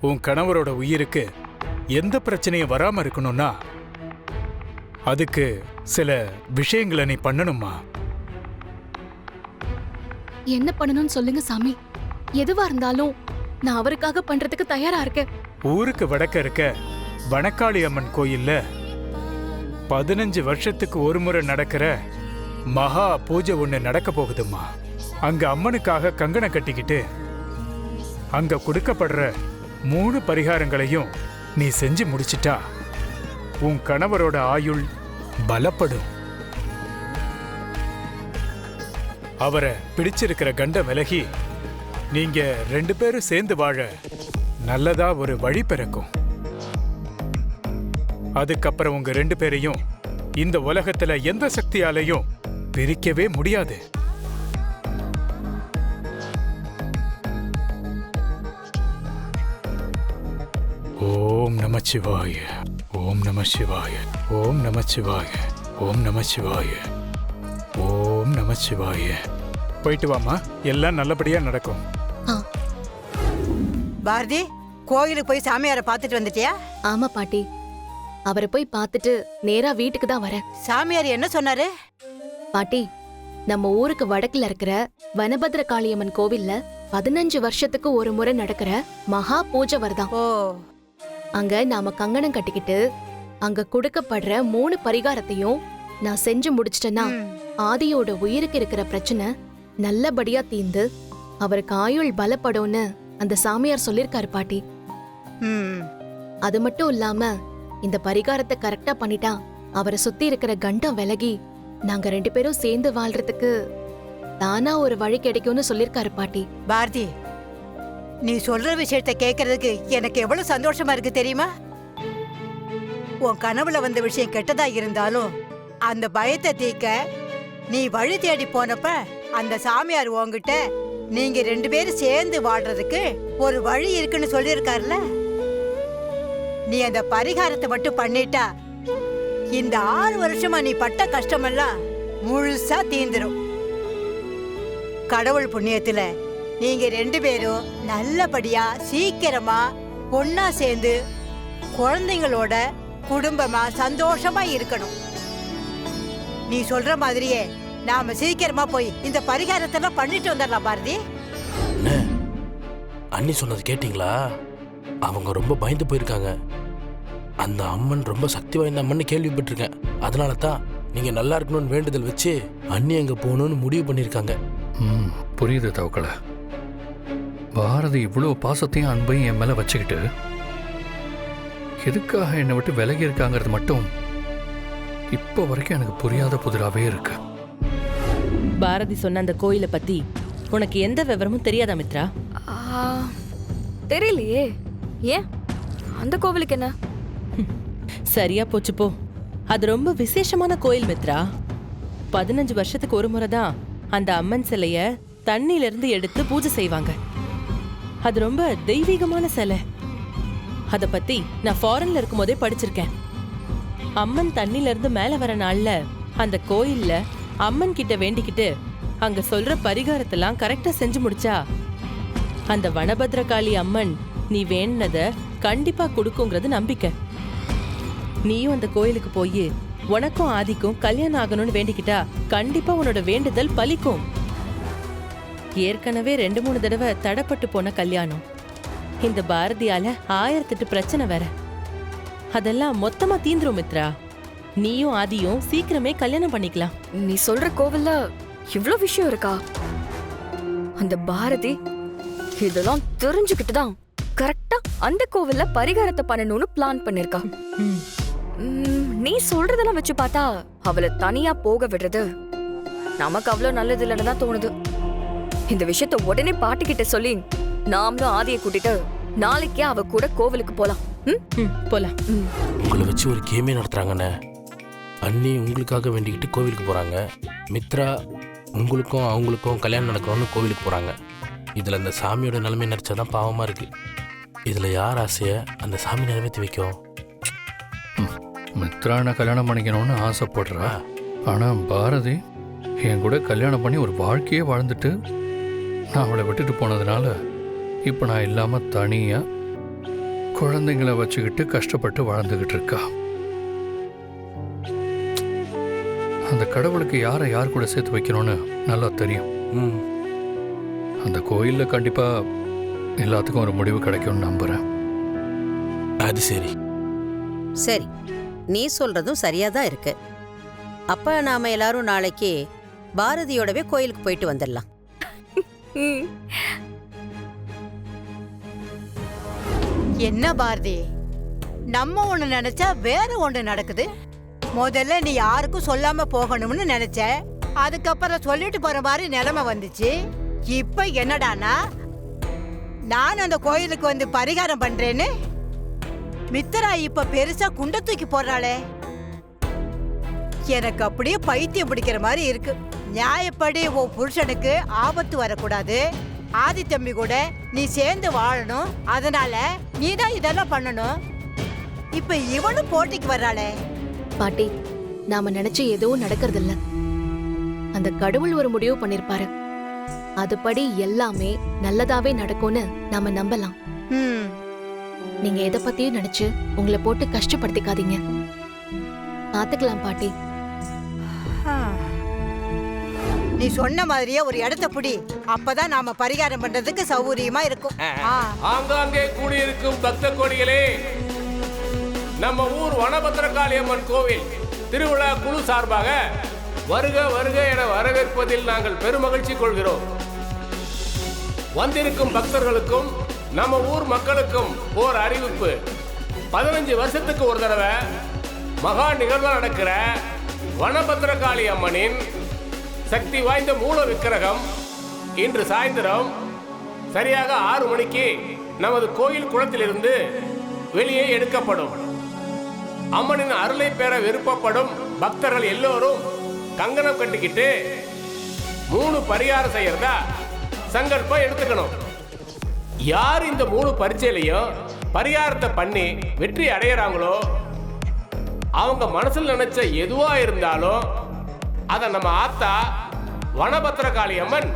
உன் கணவரோட உயிருக்கு எந்த பிரச்சனையும் வராம இருக்கணும்னா அதுக்கு சில விஷயங்களை நீ பண்ணணுமா. என்ன பண்ணணும்னு சொல்லுங்க சாமி. எதுவா இருந்தாலும் நான் அவருக்காக பண்றதுக்கு தயாரா இருக்கேன். ஊருக்கு வடக்க இருக்க வனக்காளி அம்மன் கோயில்ல 15 வருஷத்துக்கு ஒரு முறை நடக்கிற மகா பூஜை ஒண்ணு நடக்க போகுதுமா. அங்க அம்மனுக்காக கங்கணம் கட்டிக்கிட்டு அங்க கொடுக்கப்படுற 3 பரிகாரங்களையும் நீ செஞ்சு முடிச்சிட்டா உன் கணவரோட ஆயுள் பலப்படும். அவரை பிடிச்சிருக்கிற கண்டம் விலகி நீங்க 2 பேரும் சேர்ந்து வாழ நல்லதா ஒரு வழி பிறக்கும். அதுக்கப்புறம் உங்க 2 பேரையும் இந்த உலகத்துல எந்த சக்தியாலையும் பிரிக்கவே முடியாது. ஓம் நமச்சிவாய, ஓம் நமச்சிவாய, ஓம் நமச்சிவாய, ஓம் நமச்சிவாய, ஓம் நமச்சிவாய. போயிட்டு வாமா, எல்லாம் நல்லபடியா நடக்கும். பாரதி, கோயிலுக்கு போய் சாமியாரை பார்த்துட்டு வந்துட்டியா? ஆமா பாட்டி, அவரை போய் பார்த்துட்டு நேரா வீட்டுக்கு தான் வரேன். சாமியார் என்ன சொன்னாரு? பாட்டி, நம்ம ஊருக்கு வடக்குல இருக்கிற வனபத்ர காளியம்மன் கோவில்ல 15 வருஷத்துக்கு ஒரு முறை நடக்கிற மகா பூஜை வருதாம். ஓ, அங்க நாம கங்கணம் கட்டிக்கிட்டு அங்க கொடுக்கப்படுற 3 பரிகாரத்தையும் நான் செஞ்சு முடிச்சிட்டேன்னா ஆதியோட உயிருக்கு இருக்கிற பிரச்சனை நல்லபடியா தீந்து அவருக்கு ஆயுள் பலப்படும்னு அந்த சாமியார் சொல்லிருக்காரு பாட்டி. அது மட்டும் இல்லாம இந்த பரிகாரத்தை கரெக்டா பண்ணிட்டா அவரை சுத்தி இருக்கிற கண்டம் விலகி நாங்க 2 பேரும் சேர்ந்து வாழ்றதுக்கு தானா ஒரு வழி கிடைக்கும்னு சொல்லிருக்காரு பாட்டி. பாரதி, நீ சொல்ற விஷயத்த கேட்கறதுக்கு எனக்கு எவ்வளவு சந்தோஷமா இருக்கு தெரியுமா? உன் கனவுல வந்த விஷயம் கெட்டதா இருந்தாலும் அந்த பயத்தை தீக்க நீ வழி தேடி போனப்ப அந்த சாமியார் உன்கிட்ட நீங்க 2 பேரும் சேர்ந்து வாழ்றதுக்கு ஒரு வழி இருக்குன்னு சொல்லியிருக்காருல. நீ அந்த பரிகாரத்தை மட்டும் பண்ணிட்டா இந்த 6 வருஷமா நீ பட்ட கஷ்டமெல்லாம் முழுசா தீந்துரும். கடவுள் புண்ணியத்துல நீங்க 2 பேரும் நல்லபடியா சீக்கிரமா ஒன்னா சேர்ந்து குழந்தைங்களோட குடும்பமா சந்தோஷமா இருக்கணும். நீ சொல்ற மாதிரியே நாம சீக்கிரமா போய் இந்த பரிகாரத்தெல்லாம் பண்ணிட்டு வந்துடலாம். பாரதி, அண்ணி சொன்னது கேட்டீங்களா? அவங்க ரொம்ப பயந்து போயிருக்காங்க. அந்த அம்மன் ரொம்ப சக்தி வாய்ந்த அம்மன் கேள்விப்பட்டிருக்கேன். அதனால தான் நீங்க நல்லா இருக்கணும்னு வேண்டுதல் வச்சு அண்ணி அங்க போகணும்னு முடிவு பண்ணிருக்காங்க. புரியுது தவக்கல. பாரதி இவ்வளவு பாசத்தையும் அன்பையும் என் மேல வச்சுக்கிட்டு எதுக்காக என்னை விட்டு விலகி இருக்காங்கிறது மட்டும் இப்போ வரைக்கும் எனக்கு புரியாத புதிராவே இருக்கு. பாரதி சொன்ன அந்த கோயிலை பத்தி உனக்கு எந்த விவரமும் தெரியாதா மித்ரா? தெரியலையே. ஏன், அந்த கோவிலுக்கு என்ன? சரியா போச்சு போ. அது ரொம்ப விசேஷமான கோயில் மித்ரா. 15 வருஷத்துக்கு ஒரு முறை தான் அந்த அம்மன் சிலைய தண்ணில இருந்து எடுத்து பூஜை செய்வாங்க. அது ரொம்ப தெய்வீகமான சிலை. அத பத்தி நான் ஃபாரின்ல இருக்கும் போதே படிச்சிருக்கேன். அம்மன் தண்ணில இருந்து மேல வர நாள்ல அந்த கோயில்ல அம்மன் கிட்ட வேண்டிக்கிட்டு அங்க சொல்ற பரிகாரத்தெல்லாம் கரெக்டா செஞ்சு முடிச்சா அந்த வனபத்ரகாளி அம்மன் நீ வேண்டத கண்டிப்பா கொடுக்குங்கிறது நம்பிக்கை. நீயும் அந்த கோயிலுக்கு போய் உனக்கும் ஆதிக்கும் கல்யாணம் ஆகணும்னு வேண்டிக்கிட்டா கண்டிப்பா உன்னோட வேண்டுதல் பலிக்கும். ஏற்கனவே 2-3 தடவை தடப்பட்டு போன கல்யாணம். இந்த பாரதியால 1008 பிரச்சனை வேற. அதெல்லாம் மொத்தமா தீந்துரும் மித்ரா. நீயும் ஆதியும் சீக்கிரமே கல்யாணம் பண்ணிக்கலாம். நீ சொல்ற கோவில்ல இவ்ளோ விஷயம் இருக்கா? அந்த பாரதி இதெல்லாம் தெரிஞ்சுக்கிட்டு தான் கரெக்டா அந்த கோவில்ல பரிகாரத்தை பண்ணணும்னு பிளான் பண்ணிருக்கா. நீ சொல்றதெல்லாம் வச்சு பார்த்தா அவளை தனியா போக விடுறது நமக்கு அவ்வளவு நல்லது இல்லைன்னு தான் தோணுது. இந்த விஷயத்த உடனே பாட்டிக்கிட்ட சொல்லி நாமளும் ஆதியை கூட்டிட்டு நாளைக்கே அவ கூட கோவிலுக்கு போலாம். போலாம். உங்களை வச்சு ஒரு கேமே நடத்துறாங்கண்ணே. அண்ணி உங்களுக்காக வேண்டிக்கிட்டு கோவிலுக்கு போறாங்க. மித்ரா உங்களுக்கும் அவங்களுக்கும் கல்யாணம் நடக்கணும்னு கோவிலுக்கு போறாங்க. இதுல இந்த சாமியோட நிலைமை நினைச்சாதான் பாவமா இருக்கு. இதுல யார் ஆசைய அந்த சாமி நிறைவேற்றி வைக்கும்? மித்ரானை கல்யாணம் பண்ணிக்கணும்னு ஆசைப்படுறா. ஆனா பாரதி என் கூட கல்யாணம் பண்ணி ஒரு வாழ்க்கையே வாழ்ந்துட்டு நான் அவளை விட்டுட்டு போனதுனால இப்போ நான் இல்லாம தனியா குழந்தைங்களை வச்சுக்கிட்டு கஷ்டப்பட்டு வாழ்ந்துகிட்டு இருக்கா. அந்த கடவுளுக்கு யாரை யார் கூட சேர்த்து வைக்கணும்னு நல்லா தெரியும். ம். அந்த கோயில்ல கண்டிப்பா எல்லாத்துக்கும் ஒரு முடிவு கிடைக்கும்னு நம்புறேன். அது சரி. சரி, நீ சொல்றதும் சரியாதான் இருக்கு. அப்ப நாம எல்லாரும் நாளைக்கு பாரதியோடவே கோயிலுக்கு போயிட்டு வந்துடலாம். என்ன பாரதி, நம்ம ஒண்ணு நினைச்சா வேற ஒண்ணு நடக்குது. முதல்ல நீ யாருக்கும் சொல்லாம போகணும்னு நினைச்ச, அதுக்கப்புறம் சொல்லிட்டு போற மாதிரி நிலைமை வந்துச்சு. இப்ப என்னடானா நான் அந்த கோயிலுக்கு வந்து பரிகாரம் பண்றேன்னு மித்ரா இப்ப பெருசா குண்ட தூக்கி போடுறாளே. எனக்கு அப்படியே பைத்தியம் பிடிக்கிற மாதிரி இருக்கு. நியாயப்படி உன் புருஷனுக்கு ஆபத்து வரக்கூடாது, ஆதி தம்பி கூட நீ சேர்ந்து வாழணும், அதனால நீதான் இதெல்லாம் பண்ணணும். இப்ப இவனும் போட்டிக்கு வர்றாளே. பாட்டி, நாம நினைச்சு எதுவும் நடக்கறதில்ல. அந்த கடவுள் ஒரு முடிவு பண்ணிருப்பாரு. அதுபடி எல்லாமே நல்லதாவே நடக்கும்னு நாம நம்பலாம். ம், நீங்க எதை பத்தியும் நினைச்சு உங்களை போட்டு கஷ்டப்படுத்திக்காதீங்க. பாத்துக்கலாம் பாட்டி. ஆ. நீ சொன்ன மாதிரியே ஒரு இடத்த புடி, அப்பதான் நாம பரிகாரம் பண்றதுக்கு சௌகரியமா இருக்கும். ஆ. ஆங்காங்கே கூடியிருக்கும் பக்த கோடிகளே, நம்ம ஊர் வனபத்திரகாளியம்மன் கோவில் திருவிழா குழு சார்பாக வருக வருக என வரவேற்பதில் நாங்கள் பெருமகிழ்ச்சி கொள்கிறோம். வந்திருக்கும் பக்தர்களுக்கும் நம்ம ஊர் மக்களுக்கும் ஓர் அறிவிப்பு. 15 வருஷத்துக்கு ஒரு தடவை மகா நிகழ்வா நடக்கிற வனபத்திரகாளி அம்மனின் சக்தி வாய்ந்த மூல விக்கிரகம் இன்று சாயந்தரம் சரியாக 6 மணிக்கு நமது கோயில் குளத்திலிருந்து வெளியே எடுக்கப்படும். அம்மனின் அருளை பெற விருப்பப்படும் பக்தர்கள் எல்லோரும் கங்கணம் கட்டிக்கிட்டு 3 பரிகாரம் செய்யறதா சங்கல்பம் எடுத்துக்கணும். யார் இந்த 3 பரீட்சையிலையும் பரிகாரத்தை பண்ணி வெற்றி அடையறாங்களோ அவங்க மனசில் நினைச்ச எதுவா இருந்தாலும் அதை நம்ம ஆத்தா வனபத்திரகாளி அம்மன்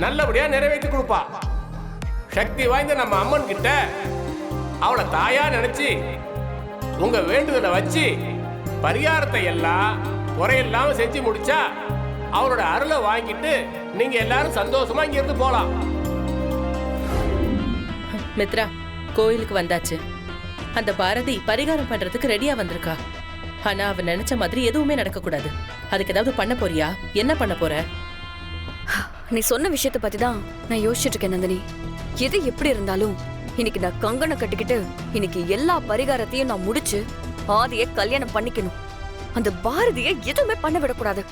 நல்லபடியா நிறைவேற்றி கொடுப்பா. சக்தி வாய்ந்த நம்ம அம்மன் கிட்ட அவளை தாயா நினைச்சு உங்க வேண்டுதலை வச்சு பரிகாரத்தை எல்லாம் குறையில்லாம செஞ்சு முடிச்சா அவரோட அருளை வாங்கிட்டு நீங்க எல்லாரும் சந்தோஷமா இங்க இருந்து போலாம். மித்ரா, கோயிலுக்கு வந்தாச்சு. அந்த பாரதி பரிகாரம் பண்றதுக்கு ரெடியா வந்திருக்கா. ஆனா அவ நினைச்ச மாதிரி எதுவுமே நடக்க கூடாது. அதுக்கு ஏதாவது பண்ண போறியா? என்ன பண்ண போற? நீ சொன்ன விஷயத்த பத்தி தான் நான் யோசிச்சுட்டு இருக்கேன் நந்தினி. எது எப்படி இருந்தாலும் இன்னைக்கு நான் கங்கணம் கட்டிக்கிட்டு இன்னைக்கு எல்லா பரிகாரத்தையும் நான் முடிச்சு ஆதியை கல்யாணம் பண்ணிக்கணும். அந்த பாரதியை எதுவுமே பண்ண விடக்கூடாது.